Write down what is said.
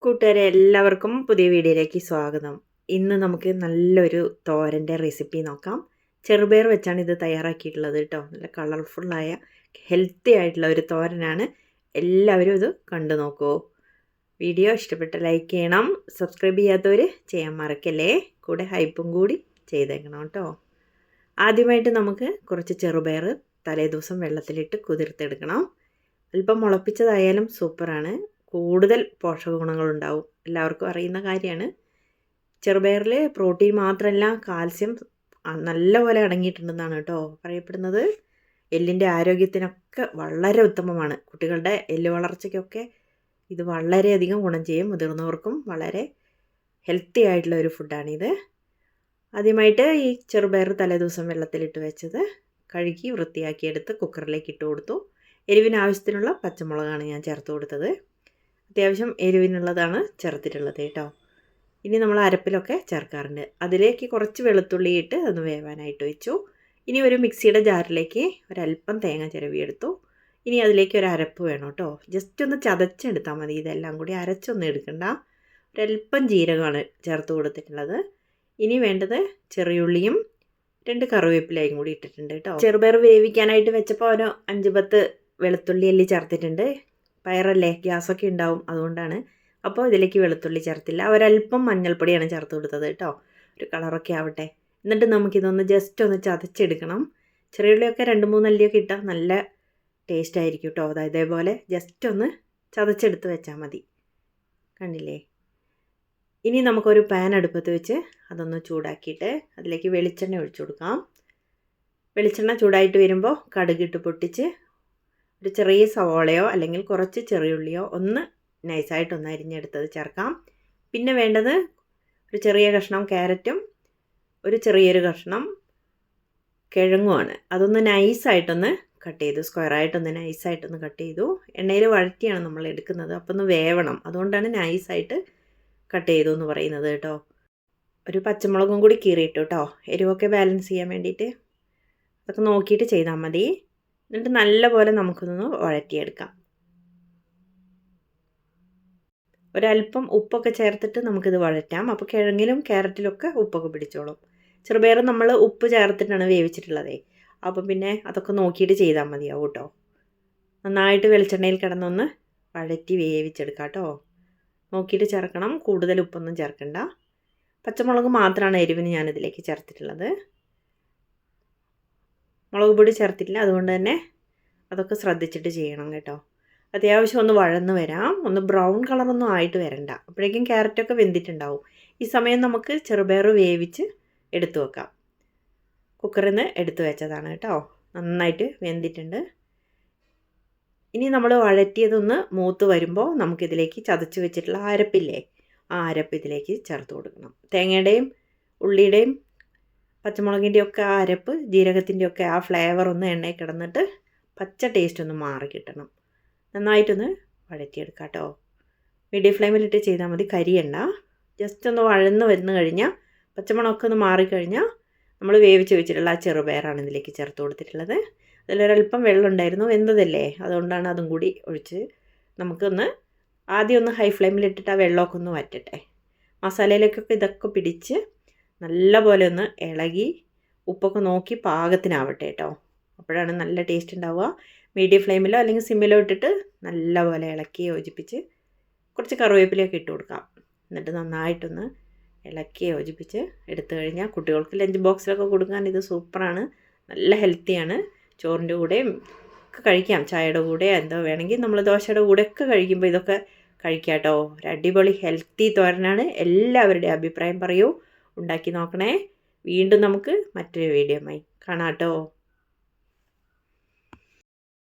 കൂട്ടുകാരെ എല്ലാവർക്കും പുതിയ വീഡിയോയിലേക്ക് സ്വാഗതം. ഇന്ന് നമുക്ക് നല്ലൊരു തോരൻ്റെ റെസിപ്പി നോക്കാം. ചെറുപയർ വെച്ചാണ് ഇത് തയ്യാറാക്കിയിട്ടുള്ളത് കേട്ടോ. നല്ല കളർഫുള്ളായ ഹെൽത്തി ആയിട്ടുള്ള ഒരു തോരനാണ്. എല്ലാവരും ഇത് കണ്ടു നോക്കൂ. വീഡിയോ ഇഷ്ടപ്പെട്ട ലൈക്ക് ചെയ്യണം. സബ്സ്ക്രൈബ് ചെയ്യാത്തവർ ചെയ്യാൻ മറക്കല്ലേ. കൂടെ ഹൈപ്പും കൂടി ചെയ്തേക്കണം കേട്ടോ. ആദ്യമായിട്ട് നമുക്ക് കുറച്ച് ചെറുപയർ തലേദിവസം വെള്ളത്തിലിട്ട് കുതിർത്തെടുക്കണം. അല്പം മുളപ്പിച്ചതായാലും സൂപ്പറാണ്. കൂടുതൽ പോഷക ഗുണങ്ങളുണ്ടാവും. എല്ലാവർക്കും അറിയുന്ന കാര്യമാണ്. ചെറുപയറിൽ പ്രോട്ടീൻ മാത്രമല്ല കാൽസ്യം നല്ലപോലെ അടങ്ങിയിട്ടുണ്ടെന്നാണ് കേട്ടോ പറയപ്പെടുന്നത്. എല്ലിൻ്റെ ആരോഗ്യത്തിനൊക്കെ വളരെ ഉത്തമമാണ്. കുട്ടികളുടെ എല്ല് വളർച്ചയ്ക്കൊക്കെ ഇത് വളരെയധികം ഗുണം ചെയ്യും. മുതിർന്നവർക്കും വളരെ ഹെൽത്തി ആയിട്ടുള്ള ഒരു ഫുഡാണിത്. ആദ്യമായിട്ട് ഈ ചെറുപയർ തലേദിവസം വെള്ളത്തിലിട്ട് വെച്ചത് കഴുകി വൃത്തിയാക്കിയെടുത്ത് കുക്കറിലേക്ക് ഇട്ട് കൊടുത്തു. എരിവിന് ആവശ്യത്തിനുള്ള പച്ചമുളകാണ് ഞാൻ ചേർത്ത് കൊടുത്തത്. അത്യാവശ്യം എരിവിനുള്ളതാണ് ചേർത്തിട്ടുള്ളത് കേട്ടോ. ഇനി നമ്മൾ അരപ്പിലൊക്കെ ചേർക്കാറുണ്ട്. അതിലേക്ക് കുറച്ച് വെളുത്തുള്ളി ഇട്ട് അത് വേവാനായിട്ട് വെച്ചു. ഇനി ഒരു മിക്സിയുടെ ജാറിലേക്ക് ഒരല്പം തേങ്ങ ചിരവിയെടുത്തു. ഇനി അതിലേക്ക് ഒരു അരപ്പ് വേണം കേട്ടോ. ജസ്റ്റ് ഒന്ന് ചതച്ചെടുത്താൽ മതി. ഇതെല്ലാം കൂടി അരച്ചൊന്നും എടുക്കണ്ട. ഒരല്പം ജീരകമാണ് ചേർത്ത് കൊടുത്തിട്ടുള്ളത്. ഇനി വേണ്ടത് ചെറിയുള്ളിയും 2 കറിവേപ്പിലയും കൂടി ഇട്ടിട്ടുണ്ട് കേട്ടോ. ചെറുപയർ വേവിക്കാനായിട്ട് വെച്ചപ്പോൾ ഒരു 5-10 വെളുത്തുള്ളി അല്ലി ചേർത്തിട്ടുണ്ട്. പയറല്ലേ, ഗ്യാസൊക്കെ ഉണ്ടാവും, അതുകൊണ്ടാണ്. അപ്പോൾ ഇതിലേക്ക് വെളുത്തുള്ളി ചേർത്തില്ല. ഒരല്പം മഞ്ഞൾപ്പൊടിയാണ് ചേർത്ത് കൊടുത്തത് കേട്ടോ, ഒരു കളറൊക്കെ ആവട്ടെ. എന്നിട്ട് നമുക്കിതൊന്ന് ജസ്റ്റ് ഒന്ന് ചതച്ചെടുക്കണം. ചെറിയുള്ളിയൊക്കെ 2-3 അല്ലിയൊക്കെ ഇട്ടാൽ നല്ല ടേസ്റ്റ് ആയിരിക്കും കേട്ടോ. അതായത് ഇതേപോലെ ജസ്റ്റ് ഒന്ന് ചതച്ചെടുത്ത് വെച്ചാൽ മതി. കണ്ടില്ലേ? ഇനി നമുക്കൊരു പാൻ അടുപ്പത്ത് വെച്ച് അതൊന്ന് ചൂടാക്കിയിട്ട് അതിലേക്ക് വെളിച്ചെണ്ണ ഒഴിച്ചു കൊടുക്കാം. വെളിച്ചെണ്ണ ചൂടായിട്ട് വരുമ്പോൾ കടുകിട്ട് പൊട്ടിച്ച് ഒരു ചെറിയ സവോളയോ അല്ലെങ്കിൽ കുറച്ച് ചെറിയുള്ളിയോ ഒന്ന് നൈസായിട്ടൊന്ന് അരിഞ്ഞെടുത്തത് ചേർക്കാം. പിന്നെ വേണ്ടത് ഒരു ചെറിയ കഷ്ണം ക്യാരറ്റും ഒരു ചെറിയൊരു കഷ്ണം കിഴങ്ങുമാണ്. അതൊന്ന് നൈസായിട്ടൊന്ന് കട്ട് ചെയ്തു. സ്ക്വയറായിട്ടൊന്ന് നൈസായിട്ടൊന്ന് കട്ട് ചെയ്തു. എണ്ണയിൽ വഴറ്റിയാണ് നമ്മൾ എടുക്കുന്നത്. അപ്പോൾ ഒന്ന് വേവണം, അതുകൊണ്ടാണ് നൈസായിട്ട് കട്ട് ചെയ്തു എന്ന് പറയുന്നത് കേട്ടോ. ഒരു പച്ചമുളകും കൂടി കീറിയിട്ടു കേട്ടോ, എരിവൊക്കെ ബാലൻസ് ചെയ്യാൻ വേണ്ടിയിട്ട്. അതൊക്കെ നോക്കിയിട്ട് ചെയ്താൽ മതി. എന്നിട്ട് നല്ലപോലെ നമുക്കൊന്ന് വഴറ്റിയെടുക്കാം. ഒരല്പം ഉപ്പൊക്കെ ചേർത്തിട്ട് നമുക്കിത് വഴറ്റാം. അപ്പോൾ കിഴങ്ങിലും ക്യാരറ്റിലൊക്കെ ഉപ്പൊക്കെ പിടിച്ചോളും. ചെറുപയർ നമ്മൾ ഉപ്പ് ചേർത്തിട്ടാണ് വേവിച്ചിട്ടുള്ളത്. അപ്പം പിന്നെ അതൊക്കെ നോക്കിയിട്ട് ചെയ്താൽ മതിയാവും കേട്ടോ. നന്നായിട്ട് വെളിച്ചെണ്ണയിൽ കിടന്നൊന്ന് വഴറ്റി വേവിച്ചെടുക്കാം കേട്ടോ. നോക്കിയിട്ട് ചേർക്കണം, കൂടുതൽ ഉപ്പൊന്നും ചേർക്കണ്ട. പച്ചമുളക് മാത്രമാണ് എരിവിന് ഞാനിതിലേക്ക് ചേർത്തിട്ടുള്ളത്. മുളക് പൊടി ചേർത്തിട്ടില്ല, അതുകൊണ്ട് തന്നെ അതൊക്കെ ശ്രദ്ധിച്ചിട്ട് ചെയ്യണം കേട്ടോ. അത്യാവശ്യം ഒന്ന് വഴന്ന് വരാം. ഒന്ന് ബ്രൗൺ കളറൊന്നും ആയിട്ട് വരണ്ട. അപ്പോഴേക്കും ക്യാരറ്റൊക്കെ വെന്തിട്ടുണ്ടാവും. ഈ സമയം നമുക്ക് ചെറുപയർ വേവിച്ച് എടുത്തു വെക്കാം. കുക്കറിൽ നിന്ന് എടുത്തു വെച്ചതാണ് കേട്ടോ. നന്നായിട്ട് വെന്തിട്ടുണ്ട്. ഇനി നമ്മൾ വഴറ്റിയതൊന്ന് മൂത്ത് വരുമ്പോൾ നമുക്കിതിലേക്ക് ചതച്ച് വെച്ചിട്ടുള്ള അരപ്പില്ലേ, ആ അരപ്പ് ഇതിലേക്ക് ചേർത്ത് കൊടുക്കണം. തേങ്ങയുടെയും ഉള്ളിയുടെയും പച്ചമുളകിൻ്റെയൊക്കെ ആ അരപ്പ്, ജീരകത്തിൻ്റെയൊക്കെ ആ ഫ്ലേവർ ഒന്ന് എണ്ണയിൽ കിടന്നിട്ട് പച്ച ടേസ്റ്റ് ഒന്ന് മാറി കിട്ടണം. നന്നായിട്ടൊന്ന് വഴറ്റിയെടുക്കാം കേട്ടോ. മീഡിയം ഫ്ലെയിമിലിട്ട് ചെയ്താൽ മതി, കരിയണ്ട. ജസ്റ്റ് ഒന്ന് വഴന്ന് വന്നു കഴിഞ്ഞാൽ പച്ചമുളകൊക്കെ ഒന്ന് മാറിക്കഴിഞ്ഞാൽ നമ്മൾ വേവിച്ച് വെച്ചിട്ടുള്ള ആ ചെറുപയറാണ് ഇതിലേക്ക് ചേർത്ത് കൊടുത്തിട്ടുള്ളത്. അതിലൊരല്പം വെള്ളം ഉണ്ടായിരുന്നു, വെന്തതല്ലേ, അതുകൊണ്ടാണ് അതും കൂടി ഒഴിച്ച് നമുക്കൊന്ന് ആദ്യം ഒന്ന് ഹൈ ഫ്ലെയിമിലിട്ടിട്ട് ആ വെള്ളമൊക്കെ ഒന്ന് വറ്റട്ടെ. മസാലയിലേക്കൊക്കെ ഇതൊക്കെ പിടിച്ച് നല്ല പോലെ ഒന്ന് ഇളകി ഉപ്പൊക്കെ നോക്കി പാകത്തിനാവട്ടെ കേട്ടോ. അപ്പോഴാണ് നല്ല ടേസ്റ്റ് ഉണ്ടാവുക. മീഡിയം ഫ്ലെയിമിലോ അല്ലെങ്കിൽ സിമ്മിലോ ഇട്ടിട്ട് നല്ല പോലെ ഇളക്കി യോജിപ്പിച്ച് കുറച്ച് കറിവേപ്പിലയൊക്കെ ഇട്ട് കൊടുക്കാം. എന്നിട്ട് നന്നായിട്ടൊന്ന് ഇളക്കി യോജിപ്പിച്ച് എടുത്തു കഴിഞ്ഞാൽ കുട്ടികൾക്ക് ലഞ്ച് ബോക്സിലൊക്കെ കൊടുക്കാൻ ഇത് സൂപ്പറാണ്. നല്ല ഹെൽത്തിയാണ്. ചോറിൻ്റെ കൂടെയും ഒക്കെ കഴിക്കാം, ചായയുടെ കൂടെ എന്തോ വേണമെങ്കിൽ നമ്മൾ ദോശയുടെ കൂടെയൊക്കെ കഴിക്കുമ്പോൾ ഇതൊക്കെ കഴിക്കാം കേട്ടോ. ഒരു അടിപൊളി ഹെൽത്തി തോരനാണ്. എല്ലാവരുടെയും അഭിപ്രായം പറയൂ, ഉണ്ടാക്കി നോക്കണേ. വീണ്ടും നമുക്ക് മറ്റൊരു വീഡിയോയുമായി കാണാം കേട്ടോ.